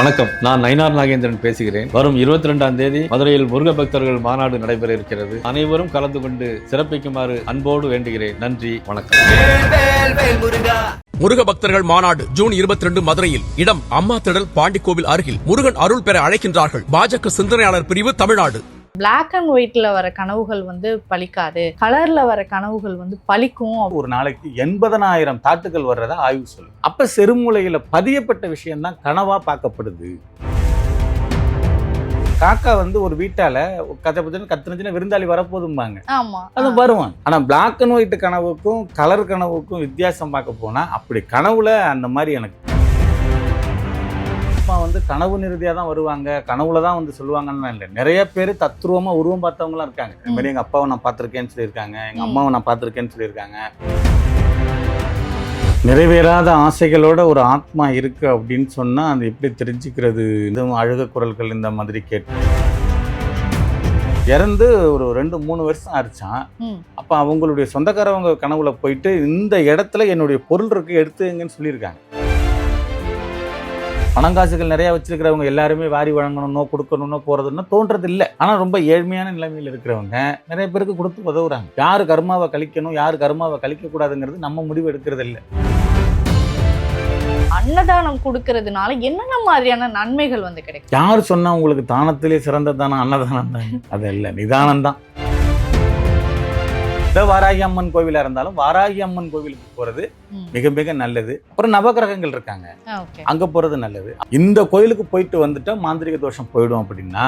வணக்கம், நான் நயினார் நாகேந்திரன் பேசுகிறேன். வரும் 22ஆம் தேதி மதுரையில் முருக பக்தர்கள் மாநாடு நடைபெற இருக்கிறது. அனைவரும் கலந்து கொண்டு சிறப்பிக்குமாறு அன்போடு வேண்டுகிறேன். நன்றி, வணக்கம். முருக பக்தர்கள் மாநாடு ஜூன் 22 மதுரையில். இடம் அம்மா திடல், பாண்டிக்கோவில் அருகில். முருகன் அருள் பெற அழைக்கின்றார்கள். பாஜக சிந்தனையாளர் பிரிவு, தமிழ்நாடு. பிளாக் அண்ட் ஒயிட்ல வர கனவுகள் பலிக்காது, கலர்ல வர கனவுகள் பலிக்கும். ஒரு நாளைக்கு 80,000 தாட்டுகள் வர்றதா ஆய்வு சொல்லுது. அப்ப செருமூளையில பதியப்பட்ட விஷயம் தான் கனவா பார்க்கப்படுது. காக்கா ஒரு வீட்டால கத்துனுச்சுன்னா விருந்தாளி வரப்போதும்பாங்க. ஆமா, அது வருவான். ஆனா பிளாக் அண்ட் ஒயிட் கனவுக்கும் கலர் கனவுக்கும் வித்தியாசம் பார்க்க போனா அப்படி கனவுல அந்த மாதிரி எனக்கு கனவு நிறுதியா தான் வருவாங்க, கனவுல தான் சொல்லுவாங்கன்னு இல்லை. நிறைய பேர் தத்ரூபமா உருவம் பார்த்தவங்களாம் இருக்காங்க. இந்த மாதிரி எங்க அப்பாவை நான் பார்த்திருக்கேன்னு சொல்லியிருக்காங்க, எங்க அம்மாவை நான் பார்த்திருக்கேன்னு சொல்லியிருக்காங்க. நிறைவேறாத ஆசைகளோட ஒரு ஆத்மா இருக்கு அப்படின்னு சொன்னா அது எப்படி தெரிஞ்சுக்கிறது? இதுவும் அழுக குரல்கள் இந்த மாதிரி கேட்டு இறந்து ஒரு 2-3 வருஷம் ஆயிடுச்சான். அப்ப அவங்களுடைய சொந்தக்காரவங்க கனவுல போயிட்டு இந்த இடத்துல என்னுடைய பொருள் இருக்கு எடுத்துங்கன்னு சொல்லியிருக்காங்க. பணங்காசுகள் நிறைய வச்சிருக்கிறவங்க எல்லாருமே வாரி வழங்கணும்னோ கொடுக்கணும்னோ போறதுன்னு தோன்றது இல்லை. ஆனா ரொம்ப ஏழ்மையான நிலைமையில் இருக்கிறவங்க நிறைய பேருக்கு கொடுத்து உதவுறாங்க. யாரு கர்மாவை கழிக்கணும், யாரு கர்மாவை கழிக்க கூடாதுங்கிறது நம்ம முடிவு எடுக்கிறது இல்லை. அன்னதானம் கொடுக்கறதுனால என்னென்ன மாதிரியான நன்மைகள் கிடைக்கும்? யாரு சொன்னா உங்களுக்கு தானத்திலே சிறந்த தானம் அன்னதானம் தான்? அது இல்லை, நிதானம் தான். வாராகி அம்மன் கோவிலா இருந்தாலும் வாராகி அம்மன் கோவிலுக்கு போறது மிக மிக நல்லது. அப்புறம் நவகிரகங்கள் இருக்காங்க, அங்க போறது நல்லது. இந்த கோயிலுக்கு போயிட்டு வந்துட்டா மாந்திரிக தோஷம் போயிடும் அப்படின்னா.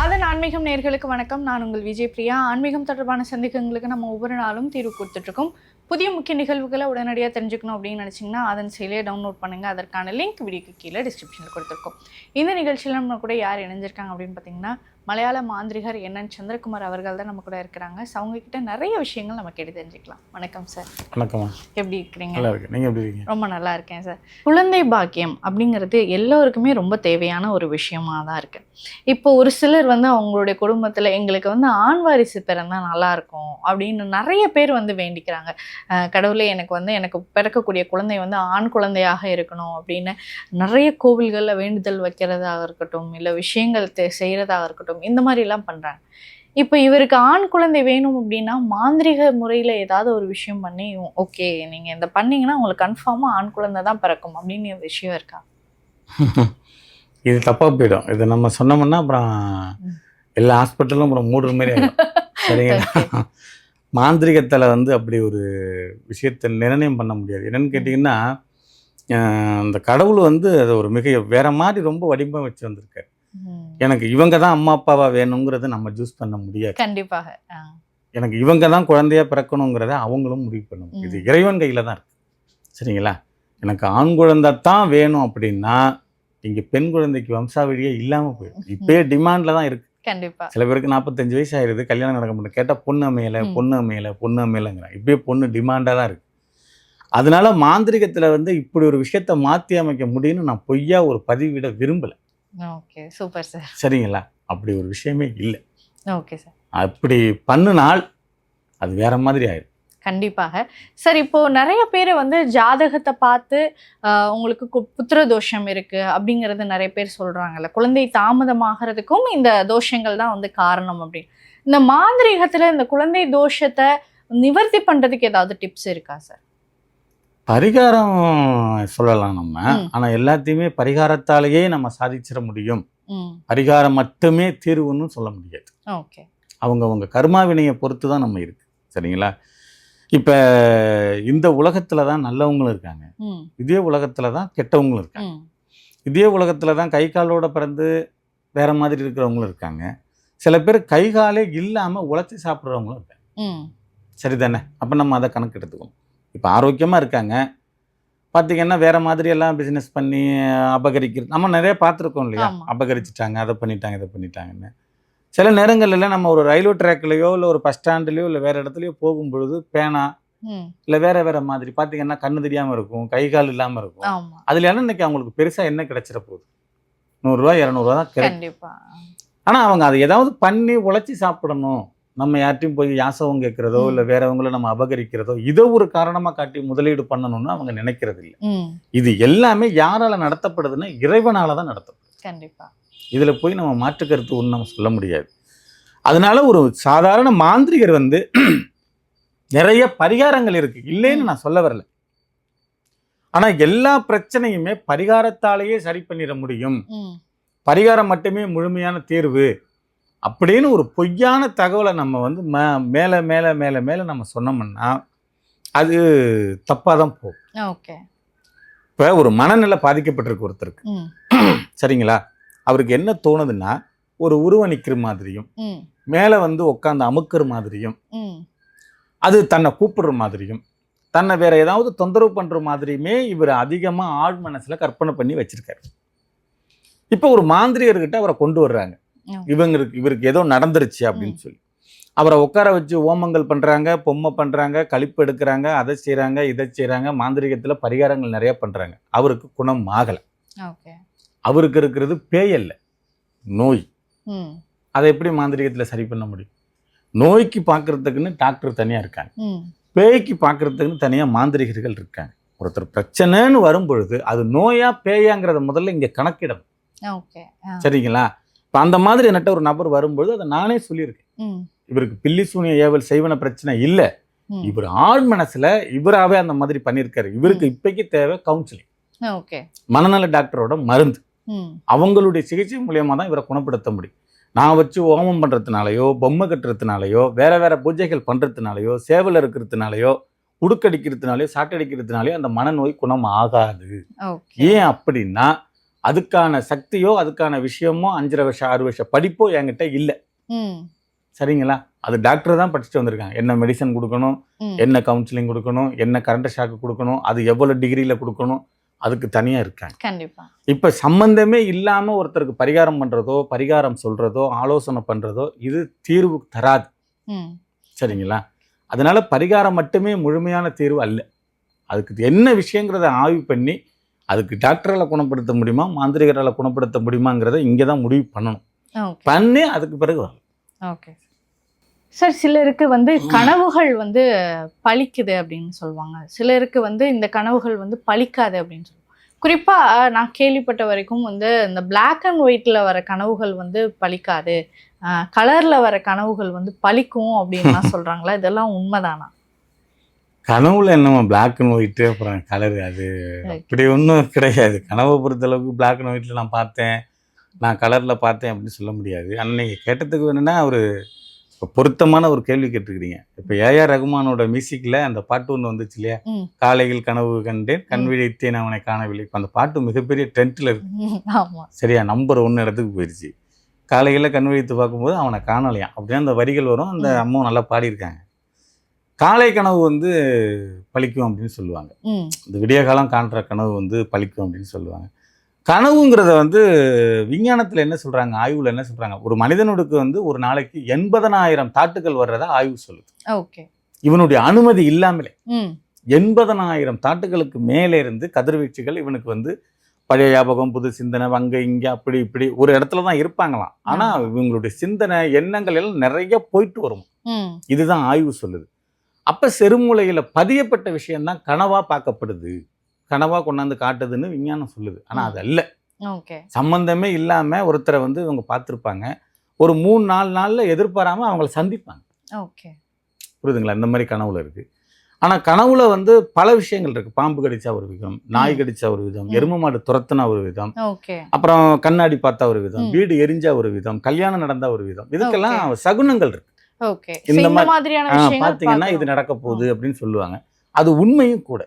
அதன் ஆன்மீகம் நேயர்களுக்கு வணக்கம். நான் உங்கள் விஜய் பிரியா. ஆன்மீகம் தொடர்பான சந்தேகங்களுக்கு நம்ம ஒவ்வொரு நாளும் தீர்வு கொடுத்துட்டு இருக்கோம். புதிய முக்கிய நிகழ்வுகளை உடனடியாக தெரிஞ்சுக்கணும் அப்படின்னு நினச்சிங்கன்னா அதன் செயலியை டவுன்லோட் பண்ணுங்கள். அதற்கான லிங்க் வீடியோக்கு கீழே டிஸ்கிரிப்ஷனில் கொடுத்துருக்கோம். இந்த நிகழ்ச்சியில் நம்ம கூட யார் இணைஞ்சிருக்காங்க அப்படின்னு பார்த்தீங்கன்னா மலையாள மாந்திரிகர் என்என் சந்திரகுமார் அவர்கள் தான் நம்ம கூட இருக்கிறாங்க. அவங்க கிட்ட நிறைய விஷயங்கள் நம்ம கேட்டு தெரிஞ்சுக்கலாம். வணக்கம் சார். வணக்கம். எப்படி இருக்கிறீங்க? நல்லா இருக்கு. நீங்க எப்படி இருக்கீங்க? ரொம்ப நல்லா இருக்கேன் சார். குழந்தை பாக்கியம் அப்படிங்கிறது எல்லோருக்குமே ரொம்ப தேவையான ஒரு விஷயமா தான் இருக்கு. இப்போ ஒரு சிலர் அவங்களுடைய குடும்பத்தில் எங்களுக்கு ஆண் வாரிசு பிறந்தா நல்லா இருக்கும் அப்படின்னு நிறைய பேர் வேண்டிக்கிறாங்க. கடவுளே எனக்கு பிறக்கக்கூடிய குழந்தை ஆண் குழந்தையாக இருக்கணும் அப்படின்னு நிறைய கோவில்களில் வேண்டுதல் வைக்கிறதாக இருக்கட்டும், இல்லை விஷயங்கள் செய்கிறதாக இருக்கட்டும், இந்த மாதிரி எல்லாம் பண்றாங்க. இப்போ இவருக்கு ஆண் குழந்தை வேணும் அப்படின்னா மாந்திரிக முறையில் ஏதாவது ஒரு விஷயம் பண்ணி ஓகே நீங்கள் இந்த பண்ணீங்கன்னா உங்களுக்கு கன்ஃபார்மாக ஆண் குழந்தை தான் பிறக்கும் அப்படின்னு ஒரு விஷயம் இருக்கா? இது தப்பாக போயிடும். இது நம்ம சொன்னோம்னா அப்புறம் எல்லா ஹாஸ்பிட்டலும் அப்புறம் மூடுற மாதிரி ஆகிடும். சரிங்களா? மாந்திரிகத்தில் அப்படி ஒரு விஷயத்தை நிர்ணயம் பண்ண முடியாது. என்னன்னு கேட்டிங்கன்னா அந்த கடவுள் அதை ஒரு மிக வேற மாதிரி ரொம்ப வடிவமைச்சு வந்திருக்காரு. எனக்கு இவங்க தான் அம்மா அப்பாவா வேணுங்கிறத நம்ம சூஸ் பண்ண முடியாது. கண்டிப்பாக எனக்கு இவங்க தான் குழந்தையா பிறக்கணுங்கிறத அவங்களும் முடிவு பண்ண முடியும். இது இறைவன் கையில தான் இருக்கு. சரிங்களா? எனக்கு ஆண் குழந்தை தான் வேணும் அப்படின்னா இங்க பெண் குழந்தைக்கு வம்சாவழியே இல்லாம போயிடும். இப்பயே டிமாண்ட்ல தான் இருக்கு. கண்டிப்பா. சில பேருக்கு 45 வயசு ஆயிருது, கல்யாணம் நடக்க முடியும். கேட்டா பொண்ணு அமையலைங்கிறாங்க. இப்பயே பொண்ணு டிமாண்டா தான் இருக்கு. அதனால மாந்திரிகத்துல இப்படி ஒரு விஷயத்த மாற்றி அமைக்க முடியும்னு நான் பொய்யா ஒரு பதிவிட விரும்பல. Okay, super sir. சரிங்களா? அப்படி ஒரு விஷயமே இல்லை. Okay sir. அப்படி பண்ணினால் அது வேற மாதிரி ஆயிடும். கண்டிப்பாக சார். இப்போ நிறைய பேர் ஜாதகத்தை பார்த்து உங்களுக்கு புத்திர தோஷம் இருக்கு அப்படிங்கிறது நிறைய பேர் சொல்றாங்கல்ல, குழந்தை தாமதமாகிறதுக்கும் இந்த தோஷங்கள் தான் காரணம் அப்படின்னு. இந்த மாந்திரீகத்துல இந்த குழந்தை தோஷத்தை நிவர்த்தி பண்றதுக்கு ஏதாவது டிப்ஸ் இருக்கா சார்? பரிகாரம் சொல்லலாம் நம்ம. ஆனா எல்லாத்தையுமே பரிகாரத்தாலேயே நம்ம சாதிச்சிட முடியும். பரிகாரம் மட்டுமே தீர்வுன்னு சொல்ல முடியாது. அவங்க கர்மாவினையை பொறுத்து தான் நம்ம இருக்கு. சரிங்களா? இப்ப இந்த உலகத்துல தான் நல்லவங்களும் இருக்காங்க, இதே உலகத்துல தான் கெட்டவங்களும் இருக்காங்க. இதே உலகத்துல தான் கை காலோட பிறந்து வேற மாதிரி இருக்கிறவங்களும் இருக்காங்க. சில பேர் கை காலே இல்லாம உழைச்சி சாப்பிட்றவங்களும் இருக்காங்க. சரிதானே? அப்ப நம்ம அதை கணக்கு எடுத்துக்கணும். இப்போ ஆரோக்கியமாக இருக்காங்க, பார்த்தீங்கன்னா வேறு மாதிரியெல்லாம் பிஸ்னஸ் பண்ணி அபகரிக்கிறது நம்ம நிறைய பார்த்துருக்கோம் இல்லையா? அபகரிச்சிட்டாங்க, அதை பண்ணிட்டாங்க, இதை பண்ணிட்டாங்கன்னு. சில நேரங்களில் நம்ம ஒரு ரயில்வே ட்ராக்லையோ இல்லை ஒரு பஸ் ஸ்டாண்ட்லேயோ இல்லை வேறு இடத்துலையோ போகும்பொழுது பேனா இல்லை வேற மாதிரி பார்த்தீங்கன்னா கண்ணு தெரியாமல் இருக்கும், கை கால் இல்லாமல் இருக்கும். அதில் இன்னைக்கு அவங்களுக்கு பெருசாக என்ன கிடைச்சிட போகுது? 100 ரூபா 200 ரூபா தான் கிடைக்கும். ஆனால் அவங்க அதை ஏதாவது பண்ணி உழைச்சி சாப்பிடணும், நம்ம யார்ட்டையும் போய் யாசகம் கேட்கிறதோ இல்லை வேறவங்கள நம்ம அபகரிக்கிறதோ இதை ஒரு காரணமாக காட்டி முதலீடு பண்ணணும்னு அவங்க நினைக்கிறது இல்லை. இது எல்லாமே யாரால நடத்தப்படுதுன்னா இறைவனால தான் நடத்தப்படுது. கண்டிப்பா இதுல போய் நம்ம மாற்று கருத்து ஒன்று நம்ம சொல்ல முடியாது. அதனால ஒரு சாதாரண மாந்திரிகர் வந்து நிறைய பரிகாரங்கள் இருக்கு, இல்லைன்னு நான் சொல்ல வரல. ஆனா எல்லா பிரச்சனையுமே பரிகாரத்தாலேயே சரி பண்ணிட முடியும், பரிகாரம் மட்டுமே முழுமையான தீர்வு அப்படின்னு ஒரு பொய்யான தகவலை நம்ம வந்து மேலே மேலே மேலே மேலே நம்ம சொன்னோம்னா அது தப்பாக தான் போகும். இப்போ ஒரு மனநிலை பாதிக்கப்பட்டிருக்கு ஒருத்தருக்கு, சரிங்களா? அவருக்கு என்ன தோணுதுன்னா ஒரு உருவ நிற்கிற மாதிரியும் மேலே வந்து உட்காந்து அமுக்கிற மாதிரியும் அது தன்னை கூப்பிடுற மாதிரியும் தன்னை வேற ஏதாவது தொந்தரவு பண்ற மாதிரியுமே இவர் அதிகமாக ஆழ் மனசில் கற்பனை பண்ணி வச்சிருக்காரு. இப்போ ஒரு மாந்திரிகர்கிட்ட அவரை கொண்டு வர்றாங்க, இவருக்கு ஏதோ நடந்துருச்சு அப்படின்னு சொல்லி அவரை உட்கார வச்சு ஓமங்கள் பண்றாங்க, பொம்மை பண்றாங்க, கழிப்பு எடுக்கிறாங்க, அதை செய்யறாங்க, இதை செய்யறாங்க, மாந்திரிகத்துல பரிகாரங்கள் நிறைய பண்றாங்க. அவருக்கு குணம் ஆகலை. அவருக்கு இருக்கிறது பேயல்ல, நோய். அதை எப்படி மாந்திரிகத்துல சரி பண்ண முடியும்? நோய்க்கு பார்க்கறதுக்குன்னு டாக்டர் தனியா இருக்காங்க, பேய்க்கு பார்க்கறதுக்குன்னு தனியா மாந்திரிகர்கள் இருக்காங்க. ஒருத்தர் பிரச்சனைன்னு வரும் பொழுது அது நோயா பேயாங்கிறத முதல்ல இங்க கணக்கிடணும். சரிங்களா? இப்போ அந்த மாதிரி என்கிட்ட ஒரு நபர் வரும்பொழுது அதை நானே சொல்லியிருக்கேன், இவருக்கு பில்லி சூனிய ஏவல் செய்வன பிரச்சனை இல்லை, இவர் ஆழ் மனசுல இவராகவே அந்த மாதிரி பண்ணியிருக்காரு. இவருக்கு இப்பைக்கு தேவை கவுன்சிலிங், மனநல டாக்டரோட மருந்து, அவங்களுடைய சிகிச்சை மூலியமா தான் இவரை குணப்படுத்த முடியும். நான் வச்சு ஓமம் பண்றதுனாலயோ பொம்மை கட்டுறதுனாலயோ வேற வேற பூஜைகள் பண்றதுனாலயோ சேவல் இருக்கிறதுனாலயோ உடுக்கடிக்கிறதுனாலயோ சாட்டடிக்கிறதுனாலயோ அந்த மனநோய் குணம் ஆகாது. ஏன் அப்படின்னா அதுக்கான சக்தியோ அதுக்கான விஷயமோ 5.5 வருஷம் 6 வருஷம் படிப்போ என்கிட்ட இல்லை. சரிங்களா? அது டாக்டர் தான் படிச்சுட்டு வந்திருக்காங்க. என்ன மெடிசன் கொடுக்கணும், என்ன கவுன்சிலிங் கொடுக்கணும், என்ன கரண்ட் ஷாக்கு கொடுக்கணும், அது எவ்வளவு டிகிரியில கொடுக்கணும், அதுக்கு தனியா இருக்காங்க. கண்டிப்பா. இப்ப சம்பந்தமே இல்லாம ஒருத்தருக்கு பரிகாரம் பண்றதோ பரிகாரம் சொல்றதோ ஆலோசனை பண்றதோ இது தீர்வு தராது. சரிங்களா? அதனால பரிகாரம் மட்டுமே முழுமையான தீர்வு அல்ல. அதுக்கு என்ன விஷயங்கிறத ஆய்வு பண்ணி அதுக்கு டாக்டரால குணப்படுத்த முடியுமா மாந்திரிகரால குணப்படுத்த முடியுமாங்கிறத இங்கதான் முடிவு பண்ணணும். பண்ணி அதுக்கு பிறகு வரலாம். ஓகே சார், சிலருக்கு வந்து கனவுகள் வந்து பலிக்குது அப்படின்னு சொல்லுவாங்க, சிலருக்கு வந்து இந்த கனவுகள் வந்து பலிக்காது அப்படின்னு சொல்லுவாங்க. குறிப்பாக நான் கேள்விப்பட்ட வரைக்கும் வந்து இந்த பிளாக் அண்ட் ஒயிட்டில் வர கனவுகள் வந்து பலிக்காது, கலரில் வர கனவுகள் வந்து பலிக்கும் அப்படின்லாம் சொல்கிறாங்களா? இதெல்லாம் உண்மைதானா? கனவுல என்னமா பிளாக் அண்ட் ஒயிட்டு அப்புறம் கலரு, அது அப்படி ஒன்றும் கிடையாது. கனவை பொறுத்தளவுக்கு பிளாக் அண்ட் ஒயிட்டில் நான் பார்த்தேன், நான் கலரில் பார்த்தேன் அப்படின்னு சொல்ல முடியாது. அன்னைக்கு கேட்டதுக்கு வேணும்னா ஒரு இப்போ பொருத்தமான ஒரு கேள்வி கேட்டுக்கிறீங்க. இப்போ ஏஆர் ரகுமானோட மியூசிக்கில் அந்த பாட்டு ஒன்று வந்துச்சு இல்லையா, காலையில் கனவு கண்டேன் கண் விழித்தேன் அவனை காணவில்லை. இப்போ அந்த பாட்டு மிகப்பெரிய ட்ரெண்டில் இருக்கு. சரியா? நம்பர் 1 இடத்துக்கு போயிடுச்சு. காலையில் கண் விழித்து பார்க்கும்போது அவனை காணலையாம் அப்படியே அந்த வரிகள் வரும். அந்த அம்மாவும் நல்லா பாடியிருக்காங்க. காலை கனவு வந்து பலிக்கும் அப்படின்னு சொல்லுவாங்க. இந்த விடிய காலம் காண்ற கனவு வந்து பலிக்கும் அப்படின்னு சொல்லுவாங்க. கனவுங்கிறத வந்து விஞ்ஞானத்தில் என்ன சொல்றாங்க, ஆய்வுல என்ன சொல்றாங்க, ஒரு மனிதனுக்கு வந்து ஒரு நாளைக்கு 80,000 தாட்டுகள் வர்றதா ஆய்வு சொல்லுது. இவனுடைய அனுமதி இல்லாமலே 80,000 தாட்டுகளுக்கு மேலே இருந்து கதிர்வீச்சுகள் இவனுக்கு வந்து பழைய ஞாபகம் புது சிந்தனை அங்க இங்க அப்படி இப்படி ஒரு இடத்துல தான் இருப்பாங்களாம். ஆனா இவங்களுடைய சிந்தனை எண்ணங்கள் எல்லாம் நிறைய போயிட்டு வரும். இதுதான் ஆய்வு சொல்லுது. அப்ப செருமூளையில பதியப்பட்ட விஷயம்தான் கனவா பார்க்கப்படுது, கனவா கொண்டாந்து காட்டுதுன்னு விஞ்ஞானம் சொல்லுது. ஆனா அது அல்ல. சம்பந்தமே இல்லாம ஒருத்தரை வந்து இவங்க பார்த்துருப்பாங்க, ஒரு 3-4 நாள்ல எதிர்பாராம அவங்கள சந்திப்பாங்க. புரியுதுங்களா? இந்த மாதிரி கனவுல இருக்கு. ஆனா கனவுல வந்து பல விஷயங்கள் இருக்கு. பாம்பு கடிச்சா ஒரு விதம், நாய் கடிச்சா ஒரு விதம், எரும மாடு துரத்துனா ஒரு விதம், அப்புறம் கண்ணாடி பார்த்தா ஒரு விதம், வீடு எரிஞ்சா ஒரு விதம், கல்யாணம் நடந்தா ஒரு விதம். இதுக்கெல்லாம் சகுனங்கள் இருக்கு. இந்த மாதிரி பாத்தீங்கன்னா இது நடக்க போகுது அப்படின்னு சொல்லுவாங்க. அது உண்மையும் கூட.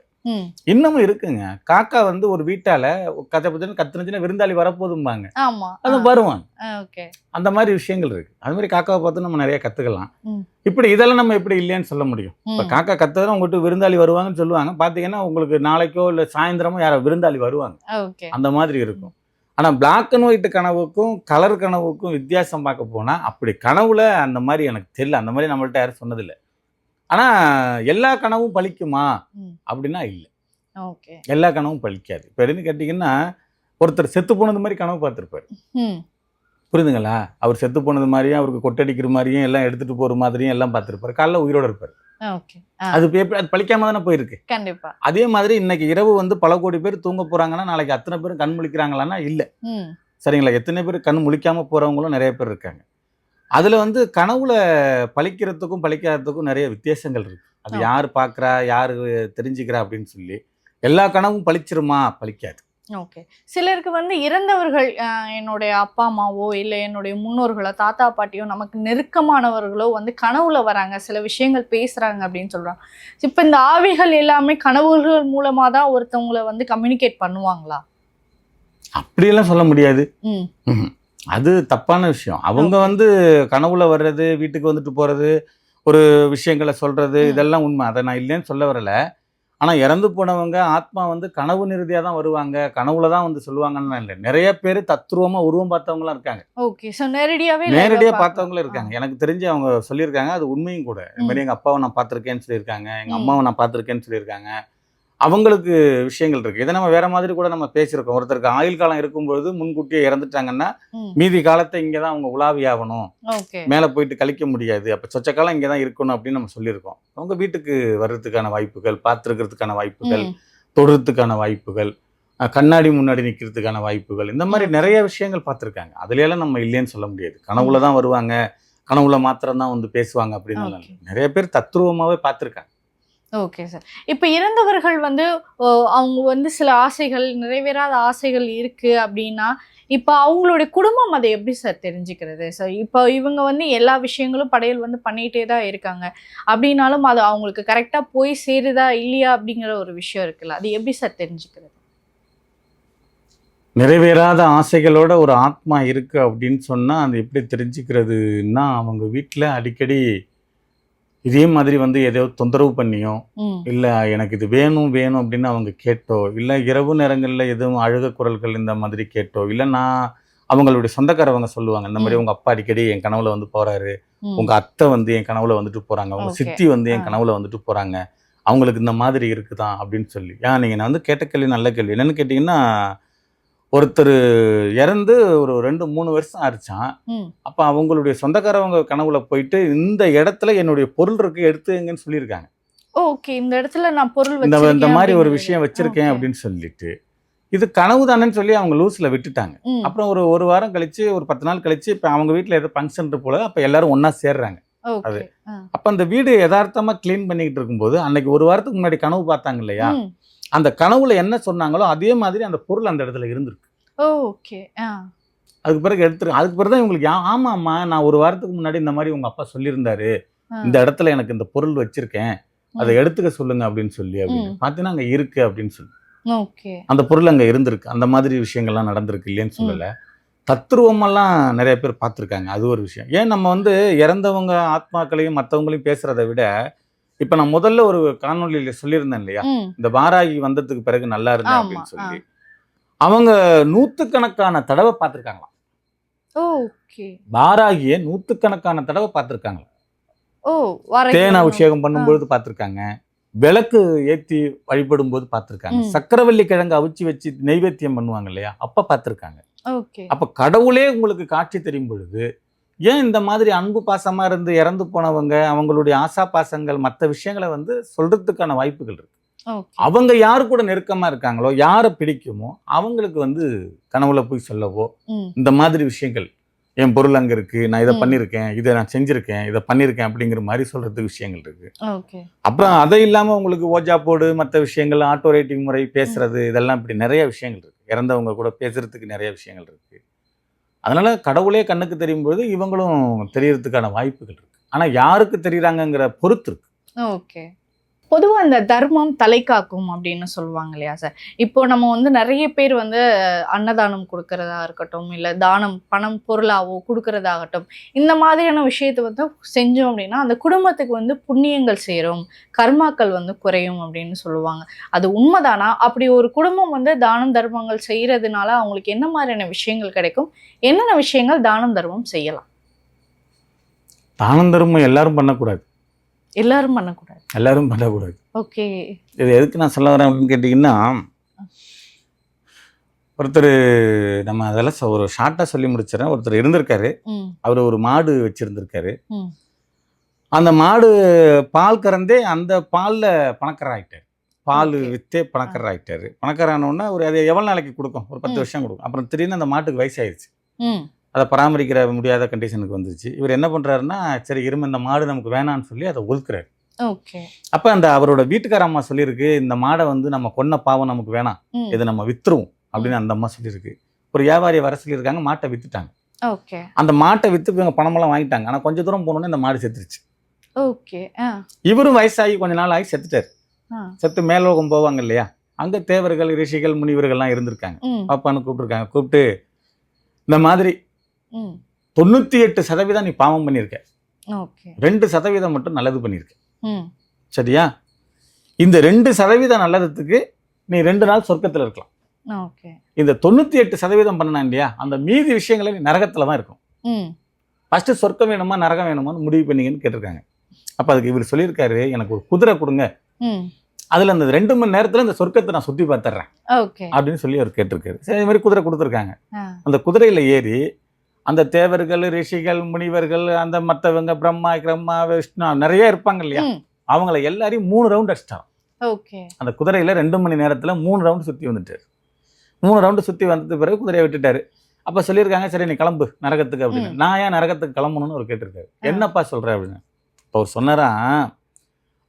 இன்னமும் இருக்குங்க. காக்கா வந்து ஒரு வீட்டால கத்துனுச்சுன்னா விருந்தாளி வரப்போதும்பாங்க, அது வருவாங்க. அந்த மாதிரி விஷயங்கள் இருக்கு. அது மாதிரி காக்காவை பார்த்து நம்ம நிறைய கத்துக்கலாம். இப்படி இதெல்லாம் நம்ம எப்படி இல்லைன்னு சொல்ல முடியும்? இப்ப காக்கா கத்துறதும் உங்கள்கிட்ட விருந்தாளி வருவாங்கன்னு சொல்லுவாங்க. பாத்தீங்கன்னா உங்களுக்கு நாளைக்கோ இல்ல சாயந்தரமோ யாரோ விருந்தாளி வருவாங்க. அந்த மாதிரி இருக்கும். ஆனா பிளாக் அண்ட் ஒயிட் கனவுக்கும் கலர் கனவுக்கும் வித்தியாசம் பார்க்க போனா அப்படி கனவுல அந்த மாதிரி எனக்கு தெரியல. அந்த மாதிரி நம்மள்ட்ட யாரும் சொன்னதில்லை. ஆனா எல்லா கனவும் பலிக்குமா அப்படின்னா இல்லை, எல்லா கனவும் பலிக்காது. இப்போ எதுன்னு கேட்டீங்கன்னா ஒருத்தர் செத்து போனது மாதிரி கனவு பார்த்துருப்பாரு. புரியுதுங்களா? அவர் செத்து போனது மாதிரியும் அவருக்கு கொட்டடிக்கிற மாதிரியும் எல்லாம் எடுத்துட்டு போற மாதிரியும் எல்லாம் பார்த்துருப்பாரு. காலைல உயிரோட இருப்பாரு. ஓகே. அது அது பழிக்காம தானே போயிருக்கு. கண்டிப்பா. அதே மாதிரி இன்னைக்கு இரவு வந்து பல கோடி பேர் தூங்க போறாங்கன்னா நாளைக்கு அத்தனை பேரும் கண் முழிக்கிறாங்களான்னா இல்ல. சரிங்களா? எத்தனை பேர் கண் முழிக்காம போறவங்களும் நிறைய பேர் இருக்காங்க. அதுல வந்து கனவுல பழிக்கிறதுக்கும் பழிக்காததுக்கும் நிறைய வித்தியாசங்கள் இருக்கு. அது யாரு பார்க்கறா, யாரு தெரிஞ்சுக்கிறா அப்படின்னு சொல்லி எல்லா கனவும் பழிச்சிருமா? பழிக்காது. ஓகே. சிலருக்கு வந்து இறந்தவர்கள் என்னுடைய அப்பா அம்மாவோ இல்லை என்னுடைய முன்னோர்களோ தாத்தா பாட்டியோ நமக்கு நெருக்கமானவர்களோ வந்து கனவுல வராங்க, சில விஷயங்கள் பேசுறாங்க அப்படின்னு சொல்றாங்க. இப்போ இந்த ஆவிகள் எல்லாமே கனவுகள் மூலமா தான் ஒருத்தவங்களை வந்து கம்யூனிகேட் பண்ணுவாங்களா? அப்படியெல்லாம் சொல்ல முடியாது. அது தப்பான விஷயம். அவங்க வந்து கனவுல வர்றது, வீட்டுக்கு வந்துட்டு போறது, ஒரு விஷயங்களை சொல்றது, இதெல்லாம் உண்மை. அதை நான் இல்லைன்னு சொல்ல வரல. ஆனா இறந்து போனவங்க ஆத்மா வந்து கனவு நிறுதியா தான் வருவாங்க, கனவுல தான் வந்து சொல்லுவாங்கன்னு இல்லை. நிறைய பேர் தத்ரூபமா உருவம் பார்த்தவங்களாம் இருக்காங்க. ஓகே. சோ நேரடியா பார்த்தவங்களும் இருக்காங்க. எனக்கு தெரிஞ்சு அவங்க சொல்லியிருக்காங்க, அது உண்மையும் கூட. இந்த மாதிரி எங்க அப்பாவை நான் பார்த்திருக்கேன்னு சொல்லியிருக்காங்க, எங்க அம்மாவை நான் பார்த்திருக்கேன்னு சொல்லியிருக்காங்க. அவங்களுக்கு விஷயங்கள் இருக்கு. இதை நம்ம வேற மாதிரி கூட நம்ம பேசியிருக்கோம். ஒருத்தருக்கு ஆயுள் காலம் இருக்கும்பொழுது முன்கூட்டியே இறந்துட்டாங்கன்னா மீதி காலத்தை இங்கதான் அவங்க உலாவி ஆகணும், மேல போயிட்டு கழிக்க முடியாது, அப்ப சொச்ச காலம் இங்கதான் இருக்கணும் அப்படின்னு நம்ம சொல்லியிருக்கோம். அவங்க வீட்டுக்கு வர்றதுக்கான வாய்ப்புகள், பார்த்துருக்கிறதுக்கான வாய்ப்புகள், தொடுறதுக்கான வாய்ப்புகள், கண்ணாடி முன்னாடி நிக்கிறதுக்கான வாய்ப்புகள், இந்த மாதிரி நிறைய விஷயங்கள் பார்த்துருக்காங்க. அதுல எல்லாம் நம்ம இல்லைன்னு சொல்ல முடியாது. கனவுலதான் வருவாங்க, கனவுல மாத்திரம் தான் வந்து பேசுவாங்க அப்படின்னு நிறைய பேர் தத்ரூபமாவே பார்த்துருக்காங்க. Okay sir. இப்போ இறந்தவர்கள் வந்து அவங்க வந்து சில ஆசைகள், நிறைவேறாத ஆசைகள் இருக்கு அப்படின்னா இப்போ அவங்களுடைய குடும்பம் அதை எப்படி சார் தெரிஞ்சுக்கிறது? சார் இப்போ இவங்க வந்து எல்லா விஷயங்களும் படையல் வந்து பண்ணிகிட்டே தான் இருக்காங்க அப்படின்னாலும் அது அவங்களுக்கு கரெக்டாக போய் சேருதா இல்லையா அப்படிங்கிற ஒரு விஷயம் இருக்குல்ல, அது எப்படி சார் தெரிஞ்சுக்கிறது? நிறைவேறாத ஆசைகளோட ஒரு ஆத்மா இருக்கு அப்படின்னு சொன்னா அது எப்படி தெரிஞ்சுக்கிறதுன்னா, அவங்க வீட்டில் அடிக்கடி இதே மாதிரி வந்து ஏதோ தொந்தரவு பண்ணியோ, இல்ல எனக்கு இது வேணும் வேணும் அப்படின்னு அவங்க கேட்டோ, இல்ல இரவு நேரங்கள்ல எதுவும் அழுக குரல்கள் இந்த மாதிரி கேட்டோ, இல்ல நான் அவங்களுடைய சொந்தக்காரவங்க சொல்லுவாங்க, இந்த மாதிரி உங்க அப்பா அடிக்கடி என் கனவுல வந்து போறாரு, உங்க அத்தை வந்து என் கனவுல வந்துட்டு போறாங்க, உங்க சித்தி வந்து என் கனவுல வந்துட்டு போறாங்க, அவங்களுக்கு இந்த மாதிரி இருக்குதான் அப்படின்னு சொல்லி. நீங்க நான் வந்து கேட்ட கேள்வி நல்ல கேள்வி. என்னன்னு கேட்டீங்கன்னா, ஒருத்தர் இறந்து ஒரு 2-3 வருஷம் ஆயிடுச்சான். அப்ப அவங்களுடைய சொந்தக்காரவங்க கனவுல போயிட்டு இந்த இடத்துல என்னுடைய பொருள் இருக்கு எடுத்துங்கன்னு சொல்லியிருக்காங்க. ஓகே. இந்த இடத்துல நான் பொருள் இந்த மாதிரி ஒரு விஷயம் வச்சிருக்கேன் அப்படின்னு சொல்லிட்டு, இது கனவு தானேன்னு சொல்லி அவங்க லூஸ்ல விட்டுட்டாங்க. அப்புறம் ஒரு வாரம் கழிச்சு, ஒரு 10 நாள் கழிச்சு இப்ப அவங்க வீட்டுல ஏதோ ஃபங்க்ஷன் போல, அப்ப எல்லாரும் ஒன்னா சேர்றாங்க. அது அப்ப அந்த வீடு யதார்த்தமா கிளீன் பண்ணிக்கிட்டு இருக்கும்போது அன்னைக்கு ஒரு வாரத்துக்கு முன்னாடி கனவு பார்த்தாங்க இல்லையா, அந்த கனவுல என்ன சொன்னாங்களோ அதே மாதிரி அந்த பொருள் அந்த இடத்துல இருந்திருக்கு. ஓகே. அதுக்கு பிறகு எடுத்துரு. அதுக்கு பிறகு தான் இவங்களுக்கு ஆமாம்மா நான் ஒரு வாரத்துக்கு முன்னாடி இந்த மாதிரி உங்க அப்பா சொல்லியிருந்தாரு, இந்த இடத்துல எனக்கு இந்த பொருள் வச்சிருக்கேன், அதை எடுத்துக்க சொல்லுங்க அப்படின்னு சொல்லி. அப்படின்னு பார்த்தீங்கன்னா அங்க இருக்கு அப்படின்னு சொல்லி அந்த பொருள் அங்க இருந்திருக்கு. அந்த மாதிரி விஷயங்கள்லாம் நடந்திருக்கு, இல்லைன்னு சொல்லல. தத்துருவமெல்லாம் நிறைய பேர் பார்த்துருக்காங்க. அது ஒரு விஷயம். ஏன் நம்ம வந்து இறந்தவங்க ஆத்மாக்களையும் மற்றவங்களையும் பேசுறதை விட, இப்ப நான் முதல்ல ஒரு காணொலியில சொல்லியிருந்தேன் இல்லையா, இந்த வாராகி வந்ததுக்கு பிறகு நல்லா இருந்தேன் அப்படின்னு சொல்லி, அவங்க 100கணக்கான தடவை பார்த்துருக்காங்களாம். வாராகிய 100கணக்கான தடவை பார்த்துருக்காங்களாம். தேன் அபிஷேகம் பண்ணும்போது பார்த்துருக்காங்க, விளக்கு ஏற்றி வழிபடும் போது பார்த்துருக்காங்க, சக்கரவள்ளி கிழங்கு அவிச்சு வச்சு நெய்வேத்தியம் பண்ணுவாங்க இல்லையா, அப்ப பார்த்துருக்காங்க. அப்ப கடவுளே உங்களுக்கு காட்சி தெரியும் பொழுது ஏன் இந்த மாதிரி அன்பு பாசமா இருந்து இறந்து போனவங்க அவங்களுடைய ஆசா பாசங்கள் மற்ற விஷயங்களை வந்து சொல்றதுக்கான வாய்ப்புகள் இருக்கு. அவங்க யாரு கூட நெருக்கமா இருக்காங்களோ, யாரை பிடிக்குமோ அவங்களுக்கு வந்து கனவுல போய் சொல்லவோ, இந்த மாதிரி விஷயங்கள் என் பொருள் அங்க இருக்கு, நான் இதை பண்ணிருக்கேன், இதை நான் செஞ்சிருக்கேன், இதை பண்ணிருக்கேன் அப்படிங்கிற மாதிரி சொல்றதுக்கு விஷயங்கள் இருக்கு. அப்புறம் அதை இல்லாம உங்களுக்கு ஓஜா போடு, மற்ற விஷயங்கள், ஆட்டோ ரேட்டிங் முறை, பேசுறது, இதெல்லாம் இப்படி நிறைய விஷயங்கள் இருக்கு. இறந்தவங்க கூட பேசுறதுக்கு நிறைய விஷயங்கள் இருக்கு. அதனால கடவுளே கண்ணுக்கு தெரியும் போது இவங்களும் தெரியறதுக்கான வாய்ப்புகள் இருக்கு. ஆனா யாருக்கு தெரியுறாங்கிற பொறுத்து இருக்கு. ஓகே. பொதுவாக இந்த தர்மம் தலை காக்கும் அப்படின்னு சொல்லுவாங்க இல்லையா சார். இப்போ நம்ம வந்து நிறைய பேர் வந்து அன்னதானம் கொடுக்கறதா இருக்கட்டும், இல்லை தானம் பணம் பொருளாவோ கொடுக்கறதாகட்டும், இந்த மாதிரியான விஷயத்தை வந்து செஞ்சோம் அப்படின்னா அந்த குடும்பத்துக்கு வந்து புண்ணியங்கள் சேரும், கர்மாக்கள் வந்து குறையும் அப்படின்னு சொல்லுவாங்க. அது உண்மைதானா? அப்படி ஒரு குடும்பம் வந்து தானம் தர்மங்கள் செய்யறதுனால அவங்களுக்கு என்ன மாதிரியான விஷயங்கள் கிடைக்கும், என்னென்ன விஷயங்கள் தானம் தர்மம் செய்யலாம்? தானம் தர்மம் எல்லாரும் பண்ணக்கூடாது. எல்லாரும் பண்ணக்கூடாது. ஓகே. இது எதுக்கு நான் சொல்ல வரேன் அப்படின்னு கேட்டீங்கன்னா, ஒருத்தர் நம்ம அதெல்லாம் ஒரு ஷார்ட்டாக சொல்லி முடிச்சிடறேன். ஒருத்தர் இருந்திருக்காரு. அவர் ஒரு மாடு வச்சிருந்திருக்காரு. அந்த மாடு பால் கறந்தே அந்த பாலில் பணக்காரர் ஆகிட்டார். பால் விற்றே பணக்காரர் ஆகிட்டார். பணக்காரானோன்னா ஒரு அது எவ்வளோ நாளைக்கு கொடுக்கும், ஒரு 10 வருஷம் கொடுக்கும். அப்புறம் திடீர்னு அந்த மாட்டுக்கு வயசாகிடுச்சு. அதை பராமரிக்கிற முடியாத கண்டிஷனுக்கு வந்துருச்சு. இவர் என்ன பண்ணுறாருன்னா, சரி இரும இந்த மாடு நமக்கு வேணான்னு சொல்லி அதை ஒதுக்குறாரு. அப்போ அந்த அவரோட வீட்டுக்கார அம்மா சொல்லியிருக்கு, இந்த மாடை வந்து நம்ம கொன்ன பாவம் நமக்கு வேணாம், இதை நம்ம வித்துருவோம் அப்படின்னு அந்த அம்மா சொல்லியிருக்கு. ஒரு வியாபாரி வர சொல்லியிருக்காங்க, மாட்டை வித்துட்டாங்க. அந்த மாட்டை வித்து இவங்க பணமெல்லாம் வாங்கிட்டாங்க. ஆனால் கொஞ்சம் தூரம் போனோன்னே இந்த மாடு செத்துருச்சு. இவரும் வயசாகி கொஞ்ச நாள் ஆகி செத்துட்டாரு. செத்து மேலோகம் போவாங்க இல்லையா, அங்கே தேவர்கள் ரிஷிகள் முனிவர்கள்லாம் இருந்திருக்காங்க. பாப்பான்னு கூப்பிட்டுருக்காங்க. கூப்பிட்டு இந்த மாதிரி 98% நீ பாவம் பண்ணியிருக்க, 2% மட்டும் நல்லது பண்ணியிருக்க, சரியா? இந்த 2% நல்லதுக்கு நீ 2 நாள் சொர்க்கத்தில் இருக்கலாம். இந்த 98% பண்ணனா இல்லையா, அந்த மீதி விஷயங்களை நீ நரகத்துல தான் இருக்கும். ஃபர்ஸ்ட் சொர்க்கம் வேணுமா நரகம் வேணுமான்னு முடிவு பண்ணீங்கன்னு கேட்டிருக்காங்க. அப்ப அதுக்கு இவர் சொல்லியிருக்காரு, எனக்கு ஒரு குதிரை கொடுங்க, அதுல அந்த 2 மணி நேரத்துல இந்த சொர்க்கத்தை நான் சுத்தி பார்த்துறேன் அப்படின்னு சொல்லி அவர் கேட்டிருக்காரு. சரி, இது மாதிரி குதிரை கொடுத்துருக்காங்க. அந்த குதிரையில ஏறி அந்த தேவர்கள் ரிஷிகள் முனிவர்கள் அந்த மற்றவங்க பிரம்மா கிரம்மா விஷ்ணு நிறைய இருப்பாங்க இல்லையா, அவங்கள எல்லாரையும் 3 ரவுண்ட் அடிச்சிட்டான். அந்த குதிரையில 2 மணி நேரத்துல 3 ரவுண்டு சுத்தி வந்துட்டாரு. 3 ரவுண்டு சுத்தி வந்தது பிறகு குதிரையை விட்டுட்டாரு. அப்ப சொல்லியிருக்காங்க, சரி நீ கிளம்பு நரகத்துக்கு அப்படின்னு. நான் ஏன் நரகத்துக்கு கிளம்பணும்னு அவர் கேட்டிருக்காரு. என்னப்பா சொல்ற அப்படின்னு. அவர் சொன்னாரா,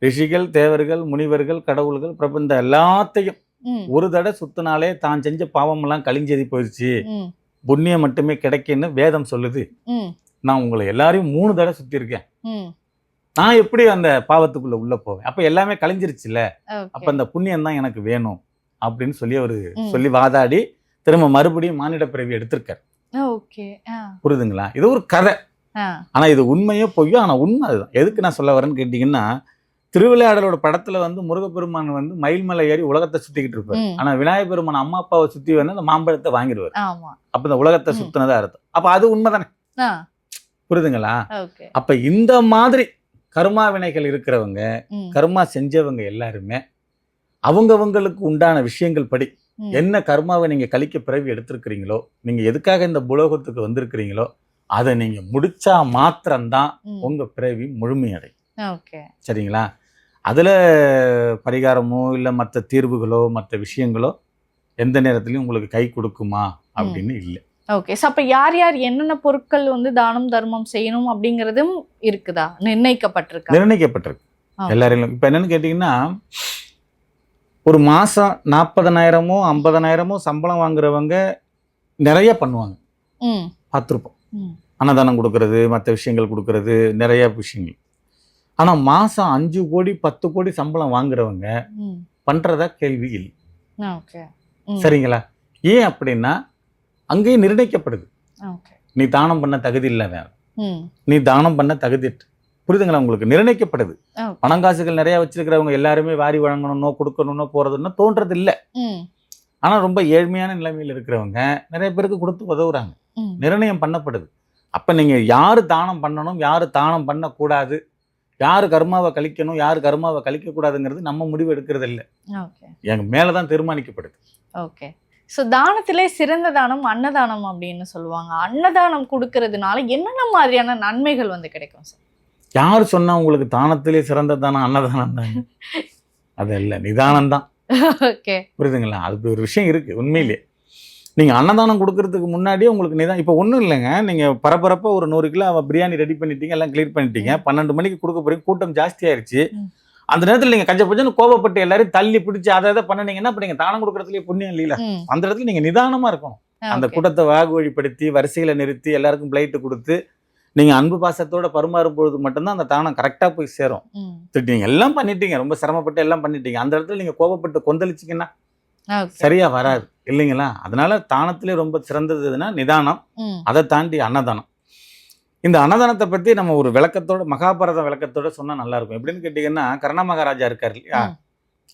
ரிஷிகள் தேவர்கள் முனிவர்கள் கடவுள்கள் பிரபஞ்ச எல்லாத்தையும் ஒரு தடவை சுத்தினாலே தான் செஞ்ச பாவம் எல்லாம் கழிஞ்சதி போயிடுச்சு, புண்ணியம் மட்டுமே கிடைக்குன்னு வேதம் சொல்லுது. நான் உங்களை எல்லாரையும் 3 தடவை சுத்தி இருக்கேன், நான் எப்படி அந்த பாவத்துக்குள்ள உள்ள போவேன்? அப்ப எல்லாமே கழிஞ்சிருச்சுல்ல, அப்ப அந்த புண்ணியம் தான் எனக்கு வேணும் அப்படின்னு சொல்லி அவரு சொல்லி வாதாடி திரும்ப மறுபடியும் மானிட பிறவி எடுத்திருக்காரு. புரியுதுங்களா? இது ஒரு கதை. ஆனா இது உண்மையோ பொய்யோ, ஆனா உண்மை அதுதான். எதுக்கு நான் சொல்ல வரேன்னு கேட்டீங்கன்னா, திருவிளையாடலோட படத்துல வந்து முருகப்பெருமான் வந்து மயில் மலை ஏறி உலகத்தை சுத்திக்கிட்டு இருப்பாரு. ஆனா விநாயகர் பெருமான் அம்மா அப்பாவை சுத்தி வந்து அந்த மாம்பழத்தை வாங்கிடுவாரு. அப்ப இந்த உலகத்தை சுத்தினதா அர்த்தம். அப்ப அது உண்மைதானே? புரியுதுங்களா? அப்ப இந்த மாதிரி கர்மா வினைகள் இருக்கிறவங்க, கர்மா செஞ்சவங்க எல்லாருமே அவங்கவங்களுக்கு உண்டான விஷயங்கள் படி என்ன கர்மாவை நீங்க கழிக்க பிறவி எடுத்திருக்கிறீங்களோ, நீங்க எதுக்காக இந்த புலோகத்துக்கு வந்திருக்கிறீங்களோ அதை நீங்க முடிச்சா மாத்திரம்தான் உங்க பிறவி முழுமையடையும். சரிங்களா? அதுல பரிகாரமோ இல்ல மற்ற தீர்வுகளோ மற்ற விஷயங்களோ எந்த நேரத்திலையும் உங்களுக்கு கை கொடுக்குமா அப்படின்னு இல்லை. ஓகே. ஸோ அப்போ யார் யார் என்னென்ன பொருட்கள் வந்து தானம் தர்மம் செய்யணும் அப்படிங்கிறதும் இருக்குதா? நிர்ணயிக்கப்பட்டிருக்கு. எல்லாரையும். இப்போ என்னன்னு கேட்டிங்கன்னா, ஒரு மாதம் 40,000மோ 50,000மோ சம்பளம் வாங்குறவங்க நிறைய பண்ணுவாங்க, பார்த்துருப்போம். அன்னதானம் கொடுக்கறது, மற்ற விஷயங்கள் கொடுக்கறது, நிறைய விஷயங்கள். ஆனால் மாதம் 5 கோடி 10 கோடி சம்பளம் வாங்குறவங்க பண்ணுறதா கேள்வி இல்லை. சரிங்களா? ஏன் அப்படின்னா அங்கேயும் நிர்ணயிக்கப்படுது. நீ தானம் பண்ண தகுதி இல்லை, வேற நீ தானம் பண்ண தகுதி. புரியுதுங்களா உங்களுக்கு? நிர்ணயிக்கப்படுது. பணங்காசுகள் நிறைய வச்சிருக்கிறவங்க எல்லாருமே வாரி வழங்கணும்னோ கொடுக்கணும்னோ போறதுன்னா தோன்றது இல்லை. ஆனா ரொம்ப ஏழ்மையான நிலைமையில் இருக்கிறவங்க நிறைய பேருக்கு கொடுத்து உதவுறாங்க. நிர்ணயம் பண்ணப்படுது. அப்ப நீங்க யாரு தானம் பண்ணணும், யாரு தானம் பண்ணக்கூடாது, யாரு கர்மாவை கழிக்கணும், யாரு கர்மாவை கழிக்க கூடாதுங்கிறது நம்ம முடிவு எடுக்கிறது இல்லை, எங்க மேலதான் தீர்மானிக்கப்படுது. ஓகே. ஸோ தானத்திலே சிறந்த தானம் அன்னதானம் அப்படின்னு சொல்லுவாங்க. அன்னதானம் கொடுக்கறதுனால என்னென்ன மாதிரியான நன்மைகள் வந்து கிடைக்கும் சார்? யாரு சொன்னா உங்களுக்கு தானத்திலே சிறந்த தானம் அன்னதானம் தான்? அது இல்லை, நிதானம் தான். புரியுதுங்களா? அது ஒரு விஷயம் இருக்கு உண்மையிலே. நீங்க அன்னதானம் கொடுக்கறதுக்கு முன்னாடியே உங்களுக்கு நிதானம். இப்போ ஒன்றும் இல்லைங்க, நீங்க பரபரப்பா ஒரு 100 கிலோ பிரியாணி ரெடி பண்ணிட்டீங்க, எல்லாம் கிளியர் பண்ணிட்டீங்க, 12 மணிக்கு கொடுக்க போறீங்க, கூட்டம் ஜாஸ்தி ஆயிடுச்சு. அந்த நேரத்தில் நீங்க கஞ்ச பஞ்சன்னு கோபப்பட்டு எல்லாரும் தள்ளி பிடிச்சி அதை பண்ணினீங்கன்னா அப்ப நீங்க தானம் கொடுக்கறதுலயே புண்ணியம் இல்லையில. அந்த இடத்துல நீங்க நிதானமா இருக்கணும். அந்த கூட்டத்தை வாகு வழிப்படுத்தி வரிசைகளை நிறுத்தி எல்லாருக்கும் பிளைட்டு கொடுத்து நீங்க அன்பு பாசத்தோட பரிமாறும் பொழுது மட்டும்தான் அந்த தானம் கரெக்டா போய் சேரும். நீங்க எல்லாம் பண்ணிட்டீங்க, ரொம்ப சிரமப்பட்டு எல்லாம் பண்ணிட்டீங்க, அந்த இடத்துல நீங்க கோபப்பட்டு கொந்தளிச்சிங்கன்னா சரியா வராது இல்லைங்களா? அதனால தானத்திலே ரொம்ப சிறந்ததுன்னா நிதானம். அதை தாண்டி அன்னதானம். இந்த அன்னதானத்தை பத்தி நம்ம ஒரு விளக்கத்தோட, மகாபாரத விளக்கத்தோட சொன்னா நல்லா இருக்கும். எப்படின்னு கேட்டீங்கன்னா, கர்ண மகாராஜா இருக்காரு இல்லையா,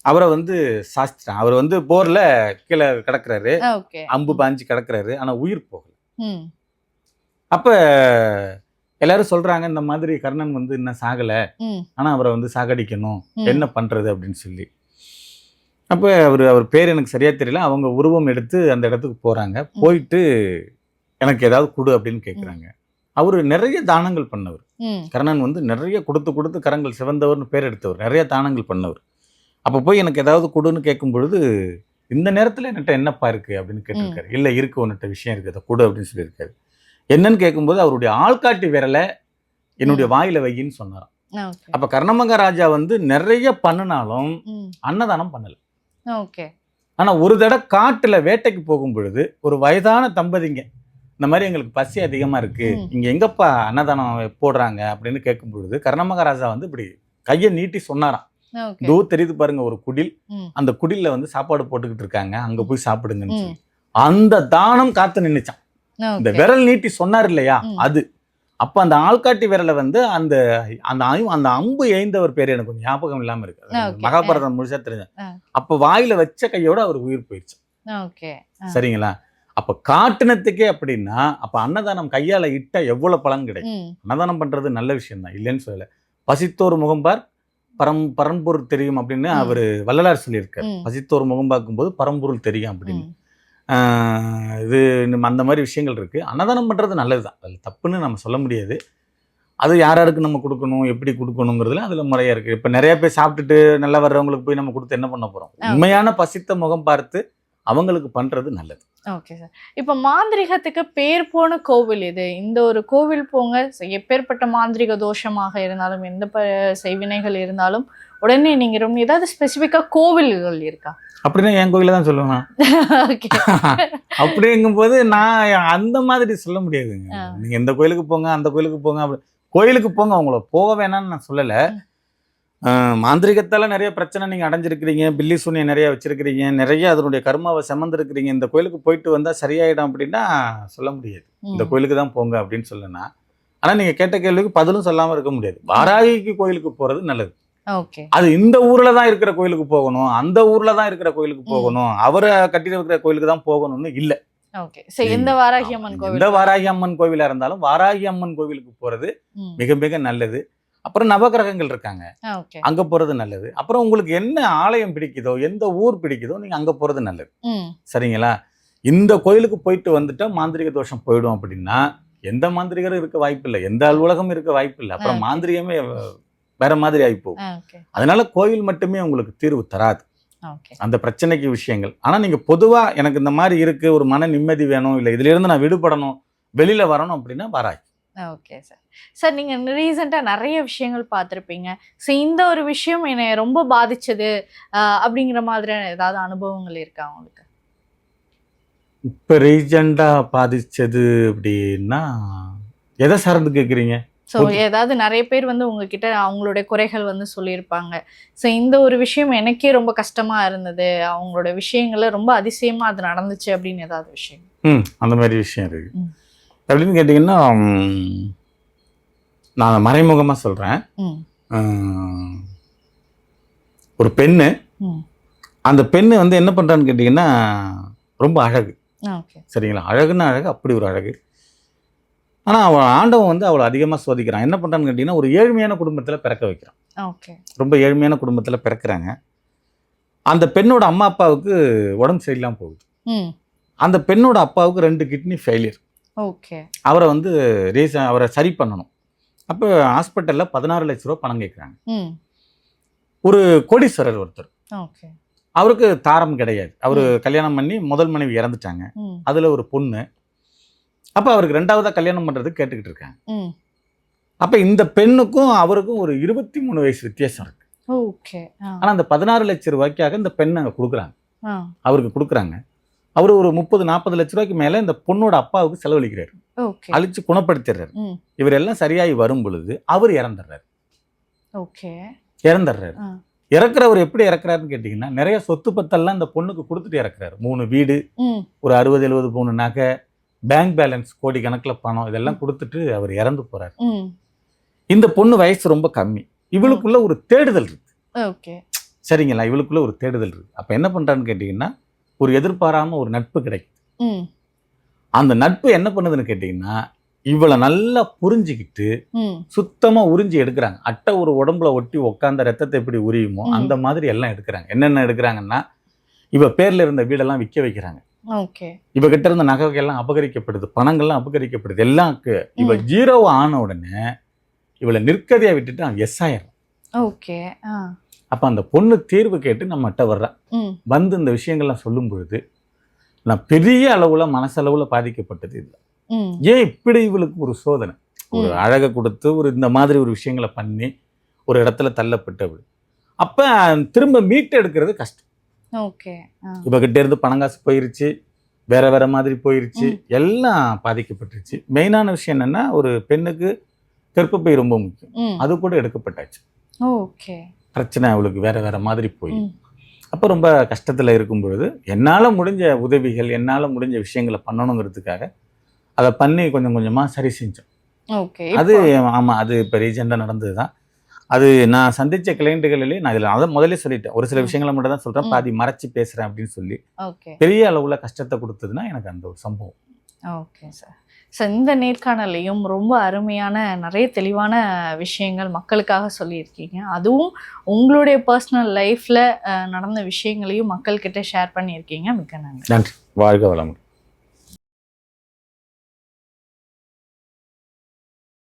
அவரை வந்து சாஸ்திரம், அவர் வந்து போர்ல கீழே கிடக்குறாரு, அம்பு பாஞ்சு கிடக்குறாரு, ஆனா உயிர் போகல. அப்ப எல்லாரும் சொல்றாங்க, இந்த மாதிரி கர்ணன் வந்து இன்னும் சாகல, ஆனா அவரை வந்து சாகடிக்கணும், என்ன பண்றது அப்படின்னு சொல்லி. அப்போ அவர் பேர் எனக்கு சரியா தெரியல. அவங்க உருவம் எடுத்து அந்த இடத்துக்கு போறாங்க. போயிட்டு எனக்கு ஏதாவது கொடு அப்படின்னு கேட்குறாங்க. அவர் நிறைய தானங்கள் பண்ணவர். கர்ணன் வந்து நிறைய கொடுத்து கரங்கள் சிவந்தவர்னு பேர் எடுத்தவர், நிறைய தானங்கள் பண்ணவர். அப்போ போய் எனக்கு ஏதாவது கொடுன்னு கேட்கும் பொழுது, இந்த நேரத்தில் என்கிட்ட என்னப்பா இருக்கு அப்படின்னு கேட்டிருக்காரு. இல்லை இருக்கு, உன்னிட்ட விஷயம் இருக்கு, அதை கொடு அப்படின்னு சொல்லியிருக்காரு. என்னன்னு கேட்கும்போது அவருடைய ஆள்காட்டி விரலை என்னுடைய வாயில வையின்னு சொன்னாராம். அப்ப கர்ணமகாராஜா வந்து நிறைய பண்ணினாலும் அன்னதானம் பண்ணல. ஆனா ஒரு தடவை காட்டுல வேட்டைக்கு போகும் பொழுது ஒரு வயதான தம்பதிங்க இந்த மாதிரி எங்களுக்கு பசி அதிகமா இருக்கு, இங்க எங்கப்பா அன்னதானம் போடுறாங்க அப்படின்னு கேட்கும் பொழுது கர்ணமகாராஜா வந்து இப்படி கையை நீட்டி சொன்னாராம். தூ தெரியுது பாருங்க ஒரு குடில், அந்த குடில்ல வந்து சாப்பாடு போட்டுக்கிட்டு இருக்காங்க, அங்க போய் சாப்பிடுங்கன்னு சொல்லி அந்த தானம் காத்து நின்னுச்சான். இந்த விரல் நீட்டி சொன்னார் இல்லையா அது. அப்ப அந்த ஆள்காட்டி விரலை வந்து அந்த அந்த அந்த அம்பு எய்ந்தவர் பேர் எனக்கு கொஞ்சம் ஞாபகம் இல்லாம இருக்கு, மகாபாரதம் முழுசா தெரிஞ்ச. அப்ப வாயில வச்ச கையோட அவர் உயிர் போயிடுச்சு. சரிங்களா? அப்ப காட்டுனத்துக்கே அப்படின்னா அப்ப அன்னதானம் கையால இட்டா எவ்வளவு பலன் கிடைக்கும். அன்னதானம் பண்றது நல்ல விஷயம் தான், இல்லைன்னு சொல்லல. பசித்தோர் முகம்பார் பரம்பொருள் தெரியும் அப்படின்னு அவரு வள்ளலார் சொல்லியிருக்காரு. பசித்தோர் முகம் பார்க்கும் போது பரம்பொருள் தெரியும் அப்படின்னு. இது அந்த மாதிரி விஷயங்கள் இருக்கு. அன்னதானம் பண்றது நல்லதுதான், அதில் தப்புன்னு நம்ம சொல்ல முடியாது. அது யாருக்கு நம்ம கொடுக்கணும், எப்படி கொடுக்கணுங்கிறதுல அதுல முறையா இருக்கு. இப்ப நிறைய பேர் சாப்பிட்டுட்டு நல்லா வர்றவங்களுக்கு போய் நம்ம கொடுத்து என்ன பண்ண போறோம்? உண்மையான பசித்த முகம் பார்த்து அவங்களுக்கு பண்றது நல்லது. Okay sir. இப்போ மாந்திரிகத்துக்கு பேர் போன கோவில் இது. இந்த ஒரு கோவில் போங்க, எப்பேற்பட்ட மாந்திரிக தோஷமாக இருந்தாலும் எந்த செய்வினைகள் இருந்தாலும் உடனே நீங்க ரொம்ப ஏதாவது ஸ்பெசிஃபிக்கா கோவில்கள் இருக்கா? அப்படின்னா என் கோயில தான் சொல்லுவேன். அப்படிங்கும் போது நான் அந்த மாதிரி சொல்ல முடியாதுங்க. நீங்க எந்த கோயிலுக்கு போங்க, அந்த கோயிலுக்கு போங்க, அப்படி கோயிலுக்கு போங்க, அவங்கள போக வேணாம்னு நான் சொல்லல. மாந்திரிகத்தால நிறைய பிரச்சனை நீங்க அடைஞ்சிருக்கிறீங்க, பில்லி சூனியம் நிறைய வச்சிருக்கிறீங்க, நிறைய அதனுடைய கர்மாவை சமந்திருக்கிறீங்க, இந்த கோயிலுக்கு போயிட்டு வந்தா சரியாயிடும் அப்படின்னா சொல்ல முடியாது. இந்த கோயிலுக்கு தான் போங்க அப்படின்னு சொல்லனா. ஆனா நீங்க கேட்ட கேள்விக்கு பதிலும் சொல்லாம இருக்க முடியாது. வாராகிக்கு கோயிலுக்கு போறது நல்லது. அது இந்த ஊர்ல தான் இருக்கிற கோயிலுக்கு போகணும், அந்த ஊர்ல தான் இருக்கிற கோயிலுக்கு போகணும், அவரை கட்டி இருக்கிற கோயிலுக்கு தான் போகணும்னு இல்ல. எந்த வாராகி அம்மன் கோவிலா இருந்தாலும் வாராகி அம்மன் கோவிலுக்கு போறது மிக மிக நல்லது. அப்புறம் நவகிரகங்கள் இருக்காங்க, அங்க போறது நல்லது. அப்புறம் உங்களுக்கு என்ன ஆலயம் பிடிக்குதோ, எந்த ஊர் பிடிக்குதோ நீங்க அங்க போறது நல்லது. சரிங்களா? இந்த கோயிலுக்கு போயிட்டு வந்துட்டா மாந்திரிக தோஷம் போயிடும் அப்படின்னா எந்த மாந்திரிகரும் இருக்க வாய்ப்பு இல்லை, எந்த அலுவலகம் இருக்க வாய்ப்பு இல்லை. அப்புறம் மாந்திரிகமே வேற மாதிரி ஆகி போகும். அதனால கோயில் மட்டுமே உங்களுக்கு தீர்வு தராது அந்த பிரச்சனைக்கு விஷயங்கள். ஆனா நீங்க பொதுவா எனக்கு இந்த மாதிரி இருக்கு, ஒரு மன நிம்மதி வேணும், இல்லை இதுல இருந்து நான் விடுபடணும், வெளியில வரணும் அப்படின்னா வாராகி. Okay sir. சார் நீங்கள் ரீசெண்டாக நிறைய விஷயங்கள் பார்த்துருப்பீங்க. ஸோ இந்த ஒரு விஷயம் என்னை ரொம்ப பாதிச்சது அப்படிங்கிற மாதிரியான ஏதாவது அனுபவங்கள் இருக்கா உங்களுக்கு? இப்போ ரீசெண்டாக பாதிச்சது அப்படின்னா எதை சார்ந்து கேட்குறீங்க? ஸோ ஏதாவது நிறைய பேர் வந்து உங்ககிட்ட அவங்களுடைய குறைகள் வந்து சொல்லியிருப்பாங்க. ஸோ இந்த ஒரு விஷயம் எனக்கே ரொம்ப கஷ்டமாக இருந்தது, அவங்களோட விஷயங்கள ரொம்ப அதிசயமாக அது நடந்துச்சு அப்படின்னு ஏதாவது விஷயம்? அந்த மாதிரி விஷயம் இருக்கு அப்படின்னு கேட்டிங்கன்னா நான் மறைமுகமாக சொல்கிறேன். ஒரு பெண்ணு, அந்த பெண்ணு வந்து என்ன பண்ணுறான்னு கேட்டிங்கன்னா ரொம்ப அழகு. சரிங்களா? அழகுன்னா அழகு, அப்படி ஒரு அழகு. ஆனால் அவள் ஆண்டவன் வந்து அவளை அதிகமாக சோதிக்கிறான். என்ன பண்ணுறான்னு கேட்டிங்கன்னா ஒரு ஏழ்மையான குடும்பத்தில் பிறக்க வைக்கிறான். ரொம்ப ஏழ்மையான குடும்பத்தில் பிறக்கிறாங்க. அந்த பெண்ணோட அம்மா அப்பாவுக்கு உடம்பு சரியில்லாமல் போகுது. அந்த பெண்ணோட அப்பாவுக்கு 2 கிட்னி ஃபெயிலியர். அவரை வந்து அவரை சரி பண்ணணும். அப்போ ஹாஸ்பிட்டலில் 16 லட்ச ரூபா பணம் கேட்குறாங்க. ஒரு கோடீஸ்வரர் ஒருத்தர், அவருக்கு தாரம் கிடையாது. அவர் கல்யாணம் பண்ணி முதல் மனைவி இறந்துட்டாங்க, அதில் ஒரு பொண்ணு. அப்போ அவருக்கு 2ஆவதா கல்யாணம் பண்ணுறதுக்கு கேட்டுக்கிட்டு இருக்காங்க. அப்போ இந்த பெண்ணுக்கும் அவருக்கும் ஒரு 23 வயசு வித்தியாசம் இருக்கு. ஆனால் அந்த 16 லட்ச ரூபாய்க்காக இந்த பெண்ணை அங்கே கொடுக்குறாங்க, அவருக்கு கொடுக்குறாங்க. அவர் ஒரு 30-40 லட்ச ரூபாய்க்கு மேலே இந்த பொண்ணோட அப்பாவுக்கு செலவழிக்கிறாரு, அழிச்சு குணப்படுத்திடுறாரு. இவர் எல்லாம் சரியாகி வரும் பொழுது அவர் இறந்துடுறாரு. இறக்குறவர் எப்படி இறக்குறாருன்னு கேட்டிங்கன்னா நிறைய சொத்து பத்தெல்லாம் இந்த பொண்ணுக்கு கொடுத்துட்டு இறக்குறாரு. 3 வீடு, ஒரு 60-70 பவுன் நகை, பேங்க் பேலன்ஸ் கோடி கணக்கில் பணம், இதெல்லாம் கொடுத்துட்டு அவர் இறந்து போறாரு. இந்த பொண்ணு வயசு ரொம்ப கம்மி, இவளுக்குள்ள ஒரு தேடுதல் இருக்கு. சரிங்களா? இவளுக்குள்ள ஒரு தேடுதல் இருக்கு. அப்ப என்ன பண்றான்னு கேட்டீங்கன்னா ஒரு எதிர்பாராம ஒரு நட்பு கிடைக்குது. அந்த நட்பு என்ன பண்ணுதுன்னு கேட்டீங்கன்னா இவளை நல்லா புரிஞ்சுக்கிட்டு சுத்தமா உறிஞ்சி எடுக்கிறாங்க. அட்டை ஒரு உடம்புல ஒட்டி உட்காந்த ரத்தத்தை எப்படி உரியுமோ அந்த மாதிரி எல்லாம் எடுக்கிறாங்க. என்னென்ன எடுக்கிறாங்கன்னா இவ பேர்ல இருந்த வீடெல்லாம் விற்க வைக்கிறாங்க. ஓகே. இவ கிட்ட இருந்த நகைகள்லாம் அபகரிக்கப்படுது, பணங்கள்லாம் அபகரிக்கப்படுது. எல்லாம் இவ 0 ஆன உடனே இவளை நிற்கதையா விட்டுட்டு அவன் எஸ் ஆயிடும். ஓகே. அப்ப அந்த பொண்ணு தீர்வு கேட்டு நம்மகிட்ட வர்றா. வந்து இந்த விஷயங்கள்லாம் சொல்லும் பொழுது நான் பெரிய அளவுல மனசளவுல பாதிக்கப்பட்டது இல்லை. ஏன் இப்படி இவளுக்கு ஒரு சோதனை, ஒரு அழகை கொடுத்து ஒரு இந்த மாதிரி ஒரு விஷயங்களை பண்ணி ஒரு இடத்துல தள்ளப்பட்டவள். அப்ப திரும்ப மீட்டு எடுக்கிறது கஷ்டம். ஓகே. இவகிட்ட இருந்து பணங்காசு போயிருச்சு, வேற வேற மாதிரி போயிருச்சு, எல்லாம் பாதிக்கப்பட்டுருச்சு. மெயினான விஷயம் என்னன்னா, ஒரு பெண்ணுக்கு கர்ப்பப்பை ரொம்ப முக்கியம், அது கூட எடுக்கப்பட்டாச்சு. ஓகே. பிரச்சனை அவளுக்கு வேற வேற மாதிரி போய் அப்போ ரொம்ப கஷ்டத்துல இருக்கும் பொழுது என்னால முடிஞ்ச உதவிகள், என்னால முடிஞ்ச விஷயங்களை பண்ணணுங்கிறதுக்காக அதை பண்ணி கொஞ்சம் கொஞ்சமா சரி செஞ்சோம். அது ஆமா, அது இப்போ ரீசெண்டாக நடந்தது தான். அது நான் சந்திச்ச கிளைண்ட்டுகளிலே நான் இதில் அதை முதலே சொல்லிட்டேன். ஒரு சில விஷயங்களை மட்டும் தான் சொல்றேன், பாதி மறைச்சு பேசுறேன் அப்படின்னு சொல்லி. பெரிய அளவுல கஷ்டத்தை கொடுத்ததுன்னா எனக்கு அந்த ஒரு சம்பவம். Okay sir. ஸோ இந்த நேர்காணலையும் ரொம்ப அருமையான நிறைய தெளிவான விஷயங்கள் மக்களுக்காக சொல்லியிருக்கீங்க. அதுவும் உங்களுடைய பர்சனல் லைஃப்ல நடந்த விஷயங்களையும் மக்கள்கிட்ட ஷேர் பண்ணியிருக்கீங்க. மிக்க நன்றி. நன்றி. வாழ்க வளமுடன்.